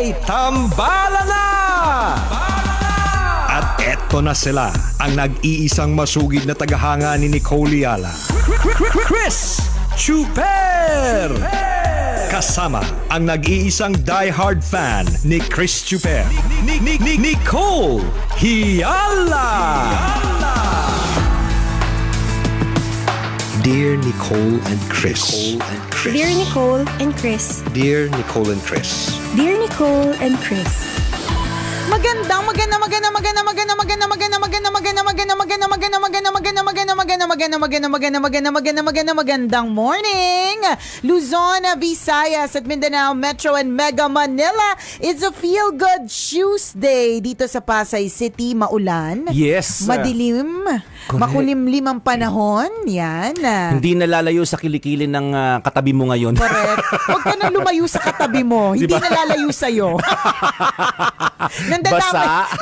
May tambalan na! At eto na sila, ang nag-iisang masugid na tagahanga ni Nicole Yala, Chris Chuper! Kasama ang nag-iisang diehard fan ni Chris Chuper, Nicole Yala! Dear Nicole and Chris. Dear Nicole and Chris. Dear Nicole and Chris. Dear Nicole and Chris. Magandang morning, Luzon, Visayas at Mindanao, Metro and Mega Manila. It's a Feel Good Tuesday dito sa Pasay City. Maulan. Yes. Madilim. Makulimlim ang panahon. Yan. Hindi nalalayo sa kilikili ng katabi mo ngayon. Correct. Huwag ka nang lumayo sa katabi mo. Hindi Diba? nalalayo sa'yo.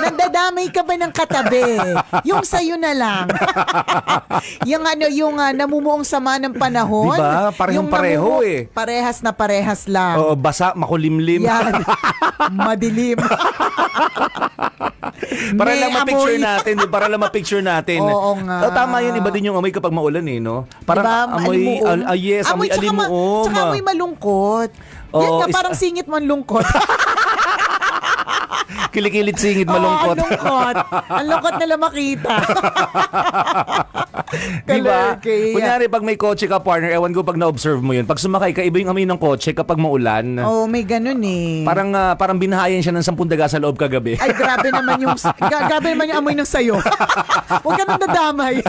Nandadamay ka ba ng katabi? Yung sa'yo na lang. yung namumuong sama ng panahon. Diba? Parehong pareho eh. Parehas na parehas lang. Oo, basa, makulimlim. Yan. Madilim. Para May lang ma-picture amoy. natin. Para lang ma-picture natin. Oo nga. Tama yun, iba din yung amoy kapag maulan eh, no? Parang Diba? amoy, Alimuong. yes, amoy alimuong. Tsaka amoy malungkot. Yan Oo, nga, parang singit man lungkot. Kilikilit singit malungkot. Oo, lungkot. Ang lungkot nila makita. Diba? Kaya. Kunyari, pag may kotse ka, partner, ewan ko pag na-observe mo yun. Pag sumakay ka, iba yung amoy ng kotse kapag maulan. Oh, may ganun eh. Parang binahayan siya ng 10 daga sa loob kagabi. Ay, grabe naman yung amoy ng sayo. Huwag ka nang nadamay.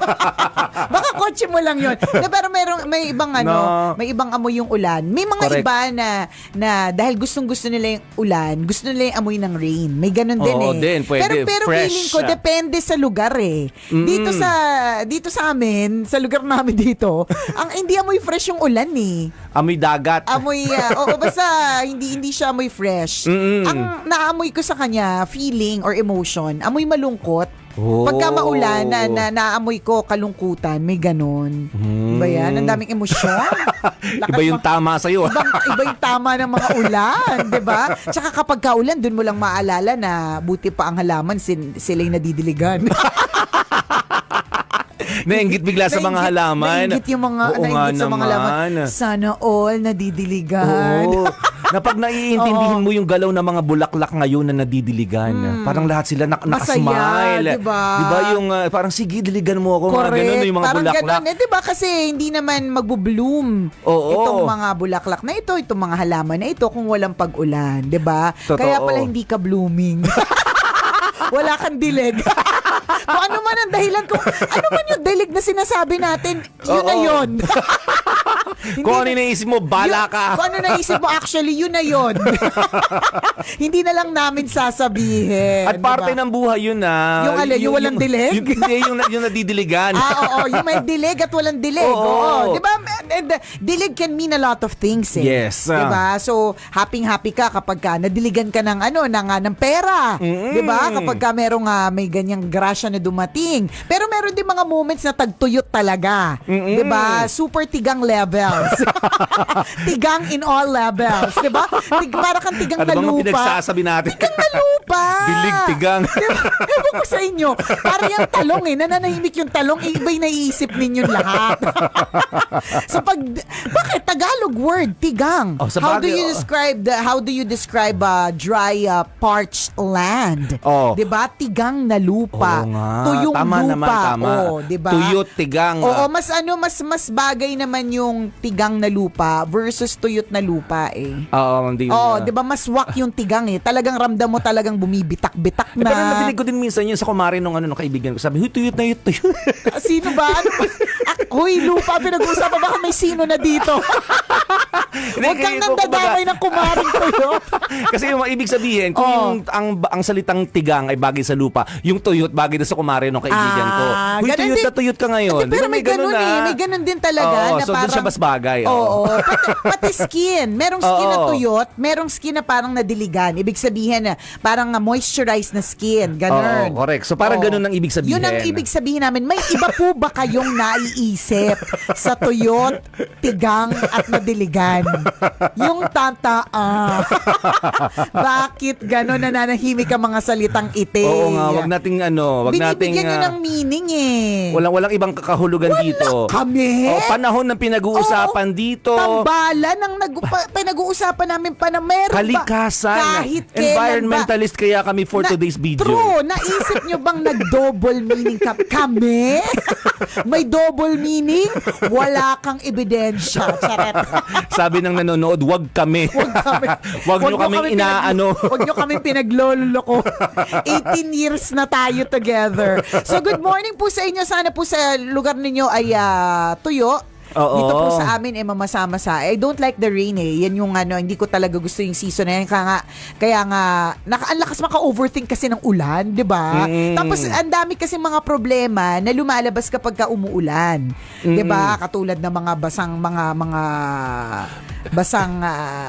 Baka kotse mo lang yun. Pero may ibang may ibang amoy yung ulan. May mga Correct. iba na dahil gustong-gusto nila yung ulan, gusto nila yung amoy ng rain. May ganun din Oo, eh. din, pwede. Pero Fresh. feeling ko, depende sa lugar eh. Dito sa amin, sa lugar namin dito, hindi amoy fresh yung ulan eh. Amoy dagat. Amoy, basta hindi siya amoy fresh. Ang naamoy ko sa kanya, feeling or emotion, amoy malungkot. Oh. Pagka maulan, naamoy ko kalungkutan, may ganun. Diba yan? Ang daming emosyon. Iba yung tama sa'yo. Iba yung tama ng mga ulan, diba? Tsaka kapag kaulan, dun mo lang maalala na buti pa ang halaman, sila'y nadidiligan. Nainggit bigla sa mga halaman. Nainggit yung mga, Oo nga nainggit sa mga halaman. Sana all nadidiligan. Oo. Na pag naiintindihin mo yung galaw ng mga bulaklak ngayon na nadidiligan, parang lahat sila nakasmile. Masaya, diba? Diba yung parang sige, diligan mo ako. Mga ganun yung mga parang bulaklak. Ganun, diba? Kasi hindi naman magbo-bloom itong mga bulaklak na ito, itong mga halaman na ito kung walang pag-ulan. Diba? Totoo. Kaya pala hindi ka blooming. Wala kang dilig. Kung ano man ang dahilan, ano man yung dilig na sinasabi natin, yun na yun. Kung ano yung naisip mo, bala ka. Kung ano naisip mo, actually, yun na yun. Hindi na lang namin sasabihin. At parte ng buhay yun na. Yung walang dilig? Yung nadidiligan. Oo, yung may dilig at walang dilig. Oo. Diba? And dilig can mean a lot of things eh. Yes. Diba? So, happy ka kapag nadiligan ka ng ng pera. Diba? Kapag merong may ganyang grasya na dumating. Pero meron din mga moments na tagtuyot talaga. Diba? Super tigang levels. Tigang in all levels. Diba? Para kang tigang na lupa. Ano bang pinagsasabi natin? Tigang na lupa. Dilig, tigang. Ewan ko sa inyo. Para yung talong nananahimik yung talong, iba'y naiisip ninyong lahat. So bakit Tagalog word, tigang? Oh, how do you describe dry parched land? Oh. 'Di ba? Tigang na lupa. Oo nga. Tuyong Tama lupa. naman, tama. Oh, 'di ba? Tuyot, tigang. Oo, mas bagay naman yung tigang na lupa versus tuyot na lupa eh. Oo, hindi. Oh, 'di ba mas wak yung tigang eh. Talagang ramdam mo talagang bumibitak-bitak na. Pero nadinig ko din minsan yun sa kumare nung kaibigan ko. Sabi, huy, tuyot na yun, tuyot. Sino ba? Huy, lupa, pinag-uusapan. Baka may sino na dito. Huwag kang nandadamay ng kumaring tuyot. Kasi yung ibig sabihin, kung yung ang salitang tigang ay bagay sa lupa, yung tuyot bagay na sa kumare nung kaibigan ko. Huy, tuyot na tuyot ka ngayon. Pero may ganun eh. May ganun din talaga. Oo, na so parang, dun siya mas bagay. Oo. Pati skin. Merong skin na tuyot. Merong skin na parang nadiligan. Ibig sabihin na parang moisturized na skin. Ganun. Oo, correct. So parang ganun ang ibig sabihin. Yun ang ibig sabihin namin. May iba po ba kayong naiisip sa tuyot, tigang at nadiligan? Yung tataan. Bakit gano'n nananahimik ang mga salitang ite? Oo nga, wag nating Binibigyan nyo ng meaning eh. Walang ibang kakahulugan dito. Kami? Panahon ng pinag-uusapan dito. Tambalan ang pinag-uusapan namin pa na meron Kalikasan. kahit kailan Environmentalist kaya kami for today's video. True. Naisip nyo bang nag-double meaning kami? May double meaning? Wala kang ebidensya. Charet. Sabi ng nanonood, wag kami. Wag nyo kaming inaano. Wag nyo kaming pinagloloko. 18 years na tayo together. So good morning po sa inyo. Sana po sa lugar ninyo ay tuyo. Oo. Dito po sa amin mamasama-sa. I don't like the rain eh. Yan yung hindi ko talaga gusto yung season na yan. Kaya nga ang lakas maka-overthink kasi ng ulan, 'di ba? Tapos ang dami kasi mga problema na lumalabas kapag ka umuulan. 'Di ba? Katulad ng mga basang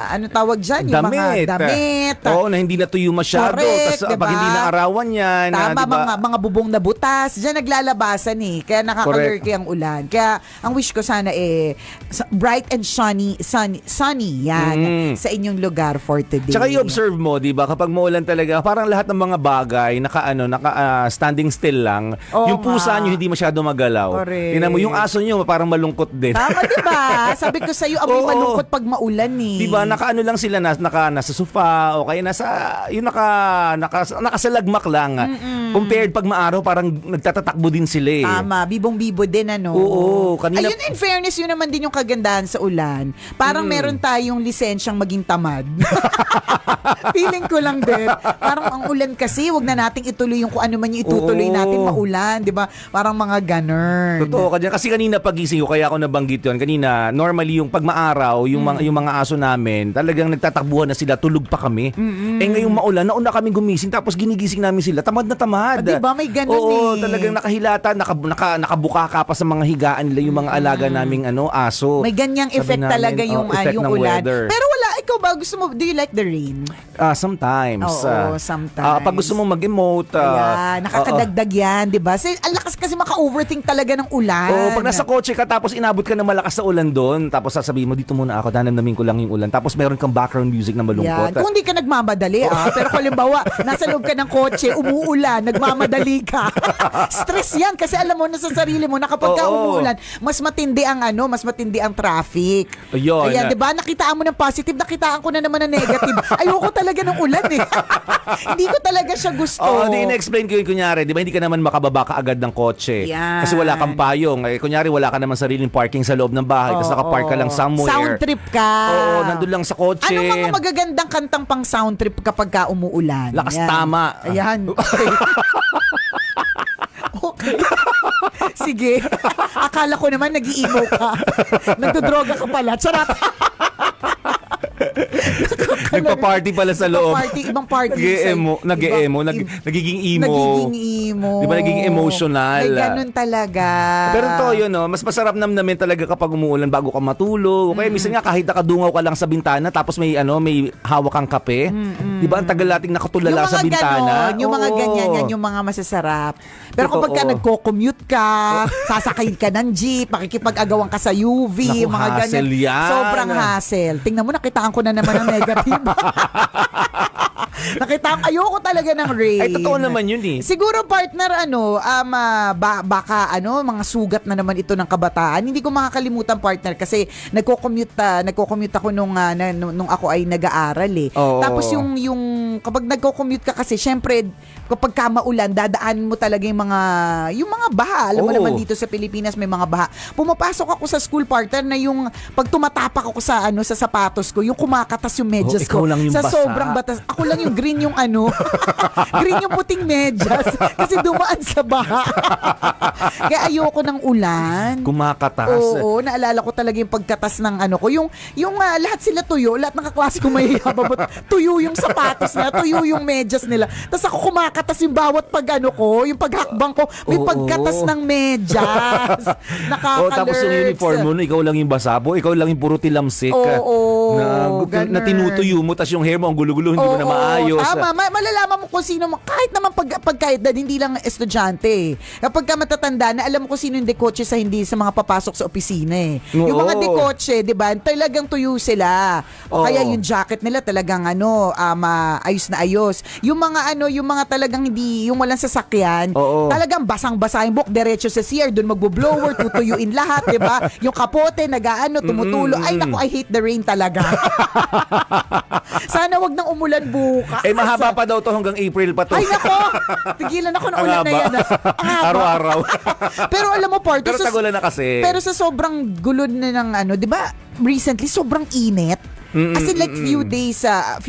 ano tawag diyan, yung mga damit. Oo, na hindi natuyo masyado. Correct, Tapos diba? pag hindi naarawan yan. Tama, diba? mga bubong na butas. Diyan naglalabasan eh. Kaya nakaka-lurky ang ulan. Kaya ang wish ko sana bright and sunny yan sa inyong lugar for today. Tsaka i-observe mo, di ba, kapag maulan talaga, parang lahat ng mga bagay, standing still lang. Yung pusa nyo hindi masyado magalaw. Correct. Tingnan mo, yung aso nyo parang malungkot din. Tama, di ba? Sabi ko sa'yo, amoy malungkot pag maulan eh. Di ba, nakaano lang sila, nasa sofa, o kaya nakasalagmak lang. Compared pag maaraw, parang nagtatatakbo din sila eh. Tama, bibong-bibo din Oo, kanina. Ayun, in fairness, yun naman din yung kagandahan sa ulan. Parang meron tayong lisensyang maging tamad. Feeling ko lang din. Parang ang ulan kasi, wag na nating ituloy yung kung ano man yung itutuloy natin maulan. Di ba? Parang mga ganern. Totoo ka dyan. Kasi kanina pagising ko, kaya ako nabanggit yun. Kanina, normally yung pag maaraw, yung mga aso namin, talagang nagtatakbuhan na sila, tulog pa kami. Ngayong maulan, nauna kami gumising, tapos ginigising namin sila, tamad na tamad. Di ba? May ganun Oo, talagang nakahilata, nakabuka ka pa sa mga higaan nila, yung mga alaga naming aso. May ganyang effect namin, talaga yung ulan. Weather. Pero wala, ikaw ba, gusto mo, do you like the rain? Sometimes. Oo, sometimes. Pag gusto mo mag-emote. Nakakadagdag yan, di ba? Ang lakas kasi maka-overthink talaga ng ulan. Oo, pag nasa kotse ka, tapos inabot ka ng malakas na ulan doon, tapos sasabihin mo, dito muna ako, danamdamin ko lang yung ulan. Tapos meron kang background music na malungkot. Yan. Kung hindi ka nagmamadali, pero kung halimbawa, nasa loob ka ng kotse, umuulan, nagmamadali ka. Stress yan kasi alam mo na sa sarili mo na kapag ka umuulan, mas matindi ang traffic. Ayun. Ayan, 'di ba? Nakitaan mo ng positive, nakitaan ko na naman ng negative. Ayoko talaga ng ulan eh. Hindi ko talaga siya gusto. Hindi na-explain ko yun, kunyari, 'di ba? Hindi ka naman makababa ka agad ng kotse. Yan. Kasi wala kang payong. Kunyari, wala ka naman sariling parking sa loob ng bahay, tapos nakapark ka lang somewhere. Sound trip ka. Oo, nandun lang sa kotse. Ano mga magagandang kantang pang sound trip kapag ka umuulan? Lakas Yan. tama. Ayan. Okay. Okay. Sige. Akala ko naman nag-i-emo ka. Nagdodroga ka pala. Charot. Nagpa-party pala sa loob. Ibang party. Nag-e-emo. Nagiging emo. Di ba nagiging emotional? May ganun talaga. Pero to yun, mas masarap namin talaga kapag umuulan bago ka matulog. O kaya minsan nga kahit nakadungaw ka lang sa bintana tapos may hawak kang kape. Di ba ang tagal nating nakatulala sa bintana? Yung mga ganyan, yan yung mga masasarap. Pero kapag ka nagko-commute ka, sasakay ka ng jeep, makikipag-agawan ka sa UV, Naku, mga ganyan. hassle yan. Sobrang hassle. Tingnan mo, nakitaan ko na naman ang negative. Ayoko talaga ng rain. Ay, totoo naman yun eh. Siguro partner, baka mga sugat na naman ito ng kabataan. Hindi ko makakalimutan partner kasi nagko-commute ako nung ako ay nag-aaral eh. Oo. Tapos yung kapag nagko-commute ka kasi, syempre, kapag ka maulan, dadaanin mo talaga yung mga baha. Alam mo naman dito sa Pilipinas may mga baha. Pumapasok ako sa school partner na yung pag tumatapak ako sa sapatos ko, yung kumakatas yung medyas ko. Ikaw lang yung sa basa. sobrang batas. Ako lang yung green yung green yung puting medyas kasi dumaan sa baha. Kaya ayoko ng ulan. Kumakatas. Oo, naalala ko talaga yung pagkatas ng ko. Yung lahat sila tuyo, lahat ng kaklase ko may hababot. Tuyo yung sapatos nila, tuyo yung medyas nila. Tapos ako kumakatas yung bawat yung paghakbang ko, may pagkatas ng medyas. Nakaka-lurks. Tapos yung uniform mo, ikaw lang yung basabo, ikaw lang yung puro tilamsik. Oo. ganun. na tinutuyo mo, tas yung hair mo ang gulo-gulo, hindi mo na maayos. Tama, malalaman mo kung sino mo, kahit naman pagkahit na hindi lang estudyante. Kapag ka matatanda na, alam mo kung sino yung dekotse sa hindi sa mga papasok sa opisina eh. Yung mga dekotse, di ba, talagang tuyo sila. O kaya yung jacket nila talagang ayos na ayos. Yung mga talagang hindi, yung walang sasakyan, talagang basang-basa yung buhok, diretso sa CR, doon magbo-blower, tutuyuin lahat, di ba? Yung kapote, tumutulo. Ay, naku, I hate the rain talaga. Sana wag nang umulan bukas. Mahaba pa daw to hanggang April pa to. Ay, nako! Tigilan ako ng ulan na yan. Araw-araw. Pero alam mo, Parto, pero tagulan na kasi. Pero sa sobrang gulo na ng di ba, recently, sobrang init. As in like few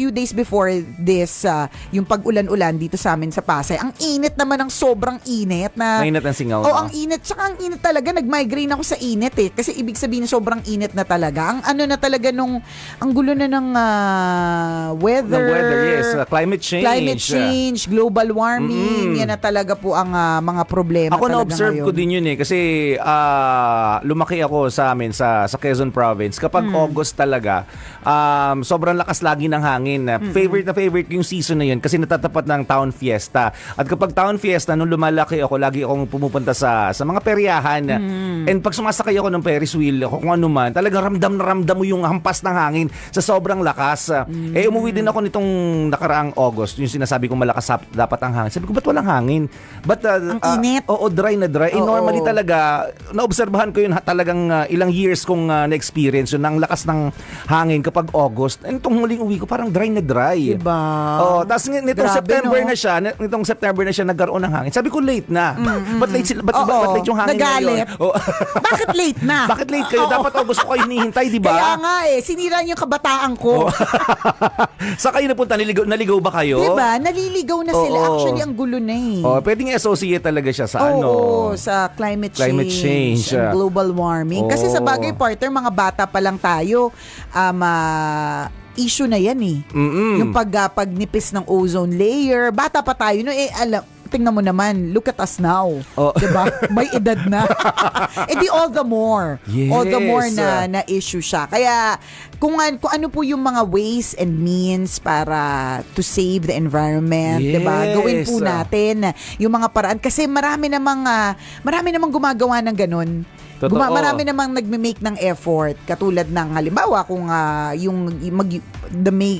days before this, yung pag-ulan-ulan dito sa amin sa Pasay, ang init naman ng sobrang init na... Mainit ang singaw. ang init. Tsaka ang init talaga, nag-migraine ako sa init eh. Kasi ibig sabihin sobrang init na talaga. Ang na talaga ang gulo na ng weather. Ng weather, yes. Climate change, global warming. Yan na talaga po ang mga problema ako talaga na-observe ngayon. ko din yun eh. Kasi lumaki ako sa amin, sa Quezon Province. Kapag August talaga, sobrang lakas lagi ng hangin. Favorite yung season na yun kasi natatapat ng Town Fiesta. At kapag Town Fiesta, nung lumalaki ako, lagi akong pumupunta sa mga peryahan. And pag sumasakay ako ng Ferris wheel, kung ano man, talagang ramdam mo yung hampas ng hangin sa sobrang lakas. Umuwi din ako nitong nakaraang August, yung sinasabi kong malakas dapat ang hangin. Sabi ko, ba't walang hangin? Ang init? Oo, dry na dry. Normally talaga, naobserbahan ko yun talagang ilang years kong na-experience yun, ang lakas ng hangin kapag August. Itong huling uwi ko, parang dry na dry. Diba? Tapos nitong September na siya nagkaroon ng hangin. Sabi ko, late na. Ba't late yung hangin Nagalit. ngayon? Bakit late na? Bakit late kayo? Dapat August ko kayo hinihintay, di ba? Kaya nga sinira niyo yung kabataan ko. Sa kayo napunta, naligaw ba kayo? Diba? Naliligaw na sila. Actually, ang gulo na eh. Pwedeng i-associate talaga siya sa sa climate change. And global warming. Kasi sa bagay, partner, mga bata pa lang tayo, issue na yan eh. Yung pagnipis ng ozone layer. Bata pa tayo, tingnan mo naman, look at us now. Diba? May edad na. Di all the more. Yes. All the more na issue siya. Kaya, kung ano po yung mga ways and means para to save the environment, diba? Gawin po natin yung mga paraan. Kasi marami namang gumagawa ng ganun. Marami namang nagme-make ng effort. Katulad ng halimbawa kung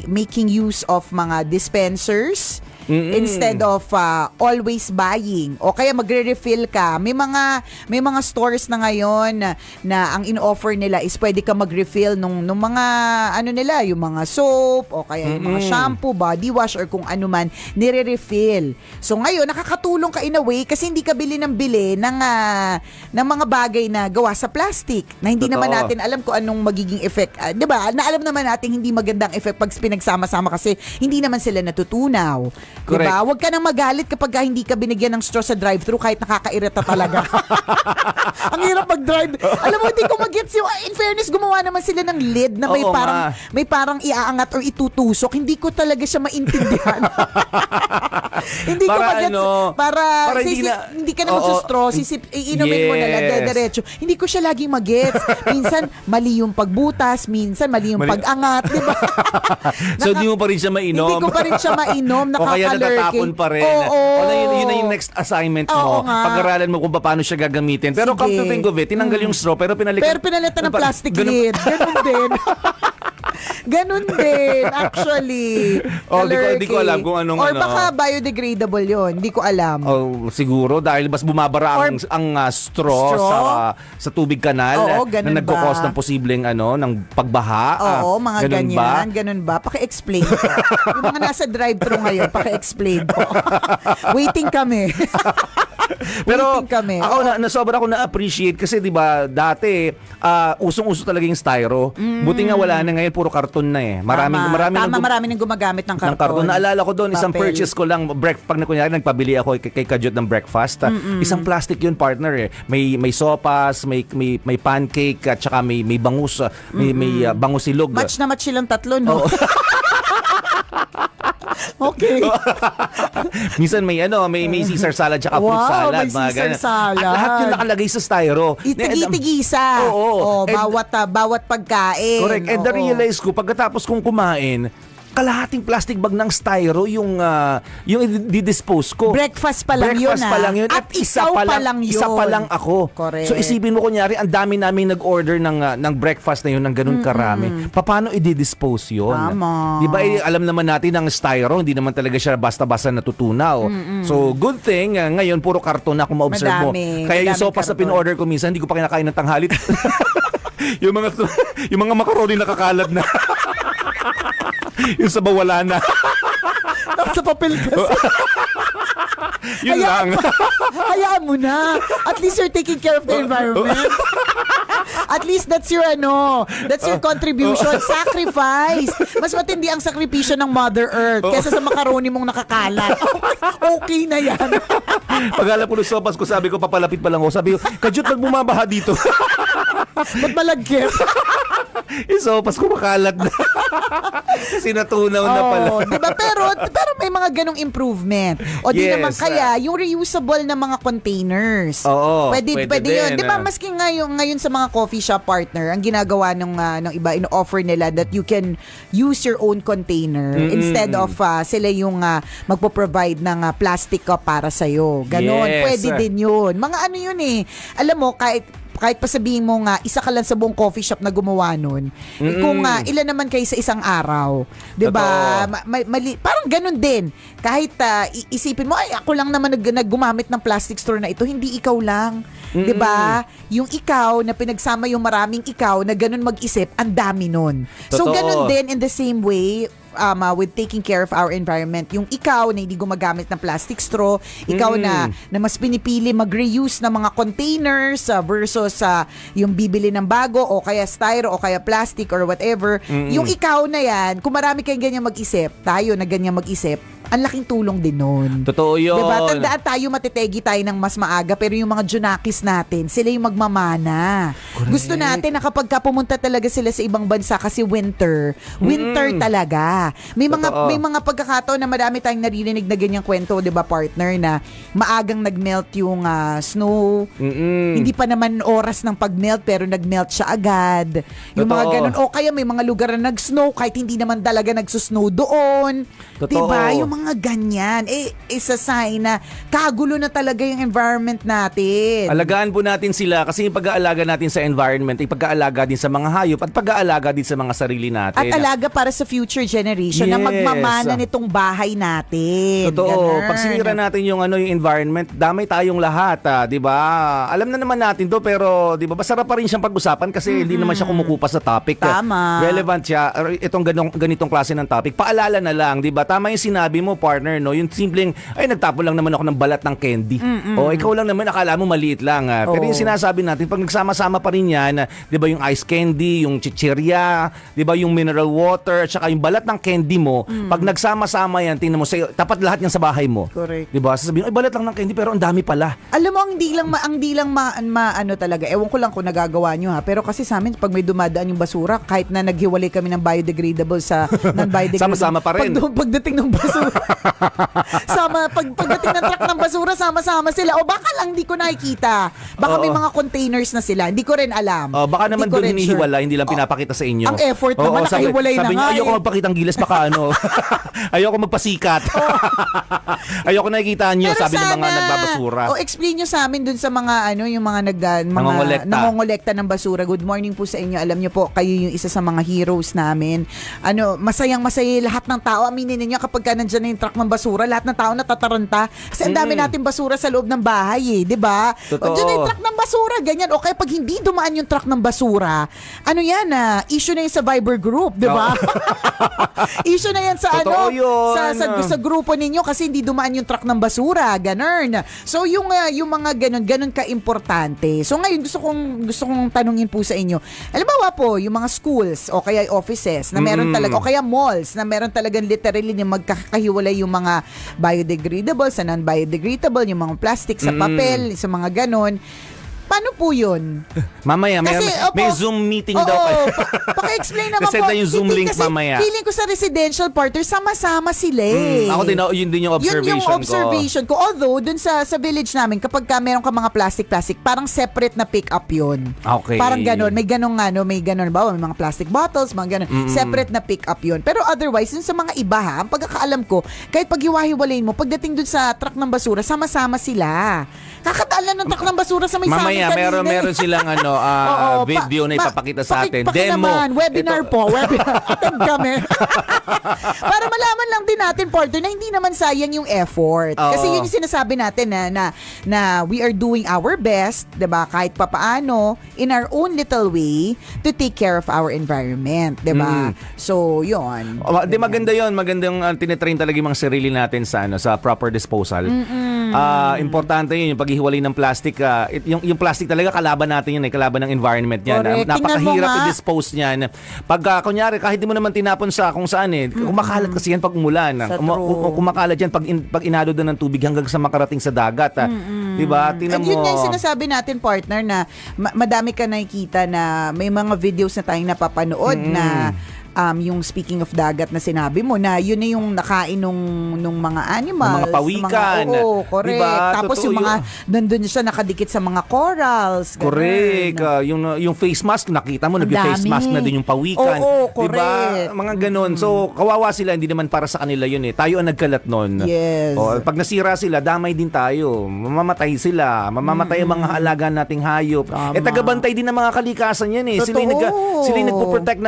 making use of mga dispensers instead of always buying, o kaya magre-refill ka. May mga stores na ngayon na ang in-offer nila is pwede ka mag-refill nung mga yung mga soap o kaya yung mga shampoo, body wash or kung ano man, nire-refill. So ngayon nakakatulong ka in a way kasi hindi ka bili ng mga bagay na gawa sa plastic na hindi naman natin alam kung anong magiging effect. 'Di ba? Na alam naman natin hindi magandang effect pag pinagsama-sama kasi hindi naman sila natutunaw. Correct. Diba? Huwag ka nang magalit kapag hindi ka binigyan ng straw sa drive-thru kahit nakakairita talaga. Ang hirap mag-drive. Alam mo, hindi ko mag-gets yung, in fairness, gumawa naman sila ng lid na may parang iaangat or itutusok. Hindi ko talaga siya maintindihan. Hindi ko mag-gets. Para hindi ka na magsustraw, iinumin mo na lang, diretso. Hindi ko siya laging mag-gets. Minsan, mali yung pagbutas, minsan, mali yung pag-angat. Diba? So, hindi mo pa rin siya mainom? Hindi ko pa rin siya mainom. O kaya natatapon pa rin. Yun na yung next assignment mo. Pag-aralan mo kung paano siya gagamitin. Pero come to think of it, tinanggal yung straw pero pinalitan ng plastic lid. Ganun din. Ganun din, actually. Di ko alam kung anong Or baka biodegradable yun. Hindi ko alam. Siguro dahil mas bumabara ang straw sa tubig kanal na nagkukos ng posibleng ng pagbaha. Oo, mga ganyan. Ganun ba? Paki-explain ko. Yung mga nasa drive-thru ngayon, paki-explain ko. Waiting kami. Pero ako nasobra ko na-appreciate kasi 'di ba dati usong-uso talaga yung styro. Buti nga wala na ngayon, puro karton na eh. Marami nang gumagamit ng karton. Naalala ko doon, isang purchase ko lang, pag nagpabili ako kay Kajot ng breakfast, isang plastic yun, partner eh. May sopas, may pancake at saka may bangus, may bangus silog. Match na match silang tatlo, no? Okay. Minsan may Caesar salad tsaka fruit Wow, salad. may mga Caesar ganun. salad. At lahat yung nakalagay sa styro. Itigi-tigisa. Oo. Bawat pagkain. Correct. And Oo. na-realize ko, pagkatapos kong kumain, kalahating plastic bag ng styro yung i-dispose ko. Breakfast pa lang yun. Breakfast pa lang yun. At isa pa lang yun. Isa pa lang ako. Correct. So isipin mo kunyari, ang dami namin nag-order ng breakfast na yun ng ganun karami. Paano i-dispose yun? Tama. Di ba alam naman natin ng styro, hindi naman talaga siya basta-basta natutunaw. So good thing, ngayon puro karton na kung ma-observe mo. Kaya yung sopas na pin-order ko minsan, hindi ko pa kinakain ng tanghalit. yung mga macaroni nakakalat na. Yung sabaw wala na. Sa papel kasi. Yun lang. Hayaan mo na. At least you're taking care of the environment. At least that's your contribution. Sacrifice. Mas matindi ang sakripisyo ng Mother Earth kesa sa macaroni mong nakakalat. Okay na yan. Pag alam ko ng sopas ko, sabi ko, papalapit pa lang ako. Sabi ko, Kajut, ba't bumabaha dito? Ba't malagkit? Yung sopas ko makalat na. Kasi natunaw na pala. Diba? Pero may mga ganong improvement. O di Yes. naman kaya, yung reusable na mga containers. Oo, Pwede pwede yun. din, Diba? Maski ngayon sa mga coffee shop partner, ang ginagawa ng iba, ino-offer nila that you can use your own container instead of sila yung magpo-provide ng plastic para sa'yo. Ganon. Yes. Pwede din yun. Mga ano yun eh. Alam mo, kahit pa sabihin mo nga, isa ka lang sa buong coffee shop na gumawa nun, kung ilan naman kayo sa isang araw, 'di ba? Parang ganun din. Kahit isipin mo, ay ako lang naman naggumamit ng plastic straw na ito, hindi ikaw lang. 'Di ba? Yung ikaw na pinagsama yung maraming ikaw na ganun mag-isip, ang dami nun. So Totoo. ganun din in the same way with taking care of our environment. Yung ikaw na hindi gumagamit ng plastic straw, ikaw na mas pinipili mag-reuse ng mga containers versus yung bibili ng bago o kaya styro o kaya plastic or whatever. Yung ikaw na yan, kung marami kayong ganyan mag-isip, tayo na ganyan mag-isip, ang laking tulong din nun. Totoo yun. Diba? Tandaan tayo matitegi tayo ng mas maaga, pero yung mga junakis natin, sila yung magmamana. Correct. Gusto natin na kapag pumunta talaga sila sa ibang bansa kasi winter talaga. May mga pagkakataon na marami tayong naririnig na ganyang kwento, 'di ba, partner, na maagang nagmelt yung snow. Hindi pa naman oras ng pagmelt pero nagmelt siya agad. Yung mga Totoo. ganun. O kaya may mga lugar na nag-snow kahit hindi naman talaga nagsusnow doon. Totoo. 'Di ba? Yung mga ganyan, isa sign na kagulo na talaga yung environment natin. Alagaan po natin sila kasi yung pag-aalaga natin sa environment ay pag-aalaga din sa mga hayop at pag-aalaga din sa mga sarili natin. At alaga para sa future generation na Yes. magmamana nitong bahay natin. Totoo. Ganun. Pag sinira natin yung environment, damay tayong lahat, 'di ba? Alam na naman natin 'to pero 'di ba masarap pa rin siyang pag-usapan kasi hindi naman siya kumukupas sa topic. Tama. Relevant siya itong ganitong klase ng topic. Paalala na lang, 'di ba? Tama yung sinabi mo, partner, no? Yung simpleng nagtapon lang naman ako ng balat ng candy. O ikaw lang naman akala mo maliit lang. Pero yung sinasabi natin pag nagsama-sama pa rin yan, 'di ba, yung ice candy, yung chichirya, 'di ba, yung mineral water, at saka yung balat ng candy mo, pag nagsama-sama yan, tingnan mo, tapat lahat yan sa bahay mo. Correct. 'Di ba? Sasabihin, ay balat lang ng candy pero ang dami pala. Alam mo, ang di lang ano talaga. Ewan ko lang kung nagagawa nyo ha. Pero kasi sa amin, pag may dumadaan yung basura, kahit na naghiwalay kami ng biodegradable sa non-biodegradable. Sama-sama pa rin. Pagdating ng basura. Pagdating ng truck ng basura, sama-sama sila. O baka lang, hindi ko nakikita. Baka may mga containers na sila. Hindi ko rin alam. Baka naman doon hinihiwala, hindi lang pinapakita sa inyo. Ang effort naman, nakahiwalay na sabi nga. Sabi niyo, ayoko magpakitang gilas, baka ayoko magpasikat. Ayoko nakikita niyo, sabi ng mga nagbabasura. Explain nyo sa amin dun sa mga yung mga nangongolekta ng basura. Good morning po sa inyo. Alam nyo po, kayo yung isa sa mga heroes namin. Masayang-masaya lahat ng tao. Aminin niyo kapag nandiyan na yung truck ng basura, lahat ng tao natataranta. Kasi ang dami natin basura sa loob ng bahay, 'di ba? O dyan na yung truck ng basura, ganyan. O kaya pag hindi dumaan yung truck ng basura, issue na yung sa Viber group, 'di ba? Issue na yan sa sa grupo ninyo kasi hindi dumaan yung truck ng basura, ganun. So yung mga ganun ka-importante. So ngayon gusto kong tanungin po sa inyo. Halimbawa po, yung mga schools o kaya offices na meron talaga, o kaya malls na meron talagang literally yung magkakahiwalay yung mga biodegradable sa non-biodegradable, yung mga plastic sa papel, sa mga ganun. Paano po yun? Mamaya, may Zoom meeting daw kayo. Paki-explain naman Send po. na yung Zoom Hindi, link kasi mamaya. feeling ko sa residential partner, sama-sama sila eh. Ako din, yun din yung observation Yun yung observation ko. Although, dun sa village namin, kapag meron ka mga plastic, parang separate na pick up yun. Okay. Parang ganon. May ganon may mga plastic bottles, mga ganon. Separate na pick up yun. Pero otherwise, yun sa mga iba ha, ang pagkakaalam ko, kahit pag hiwa-hiwalayin mo, pagdating dun sa truck ng basura, sama-sama sila. Kakatala ng truck ng basura sa may mamaya, sa amin kanina. meron silang video na ipapakita sa atin. Demo. Webinar po. Webinar. Attend kami. Para malaman lang din natin, partner, na hindi naman sayang yung effort. Kasi yun yung sinasabi natin na we are doing our best, diba? Kahit papaano, in our own little way, to take care of our environment. Diba? So, yun. Di maganda yun. Maganda yung tinitrain talaga yung mga sarili natin sa proper disposal. Importante yun, yung paghihiwalay ng plastic. Yung plastic talaga, kalaban natin yun, kalaban ng environment yan. Napakahirap i-dispose niyan. Pag, kunyari, kahit di mo naman tinapon sa kung saan kumakalat kasi yan pag umulan. Kumakalat yan pag inado doon ng tubig hanggang sa makarating sa dagat. Diba? Tingnan mo. Yun nga yung sinasabi natin, partner, na madami ka nakikita na may mga videos na tayong napapanood na yung speaking of dagat na sinabi mo, na yun na yung nakain nung mga animals. Mga pawikan. Oo, correct. Diba? Tapos Totoo yung mga, nandun siya nakadikit sa mga corals. Correct. Yung face mask, nakita mo, nag-face mask na din yung pawikan. Oo, correct. Diba? Mga ganun. So, kawawa sila, hindi naman para sa kanila yun eh. Tayo ang nagkalat nun. Yes. Pag nasira sila, damay din tayo. Mamamatay sila. Mamamatay ang mga alaga nating hayop. Tagabantay din ng mga kalikasan yan eh. Sila yung nagpo-protect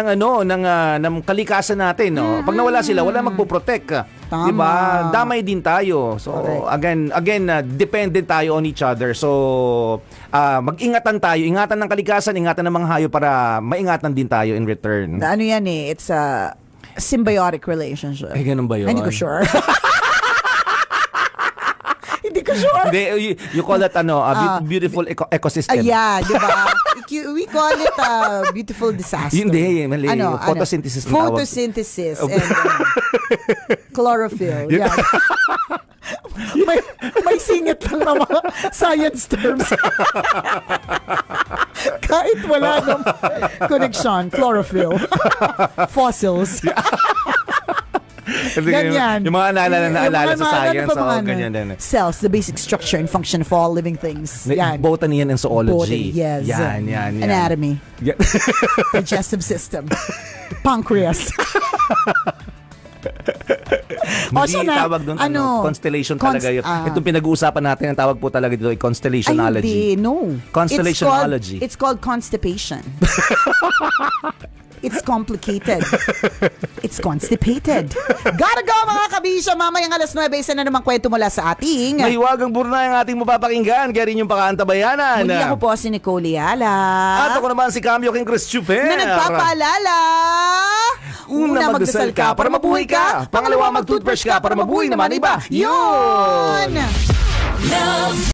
ng kalikasan natin. Pag nawala sila, wala magpo-protect. Tama. Diba? Damay din tayo. So, again, dependent tayo on each other. So, mag-ingatan tayo. Ingatan ng kalikasan, ingatan ng mga hayop para maingatan din tayo in return. Ano yan eh? It's a symbiotic relationship. Ganun ba yun? Hindi ko sure. Hindi ko sure. Hindi, you call it beautiful ecosystem. Yeah, di ba? We call it a beautiful disaster. Hindi, mali. Photosynthesis. Photosynthesis and chlorophyll. Yeah. may singit lang na mga science terms. Kahit wala ng connection. Chlorophyll. Fossils. Ganyan. Yung mga naalala sa science. Ganyan din. Cells, the basic structure and function of all living things. Yan. Botany and zoology. Botany, yes. Yan. Anatomy. Yeah. Digestive system. Pancreas. Hindi tawag doon, constellation talaga yun. Itong pinag-uusapan natin, ang tawag po talaga dito ay constellationology. Ay, hindi. No. Constellationology. It's called constipation. It's complicated. It's constipated. Gotta go mga kabisya. Mamayang 9:00, isa na naman kwento mula sa ating Mahiwagang Burnay ang ating mapapakinggan. Kaya rin yung Pakaantabayanan. Muli ako po si Nicole Yala. At ako naman si Cambio King Chris Chuper. Na nagpapaalala. Una, magdasal ka para mabuhay ka. Pangalawa, mag-toothbrush ka para mabuhay naman iba. Yun!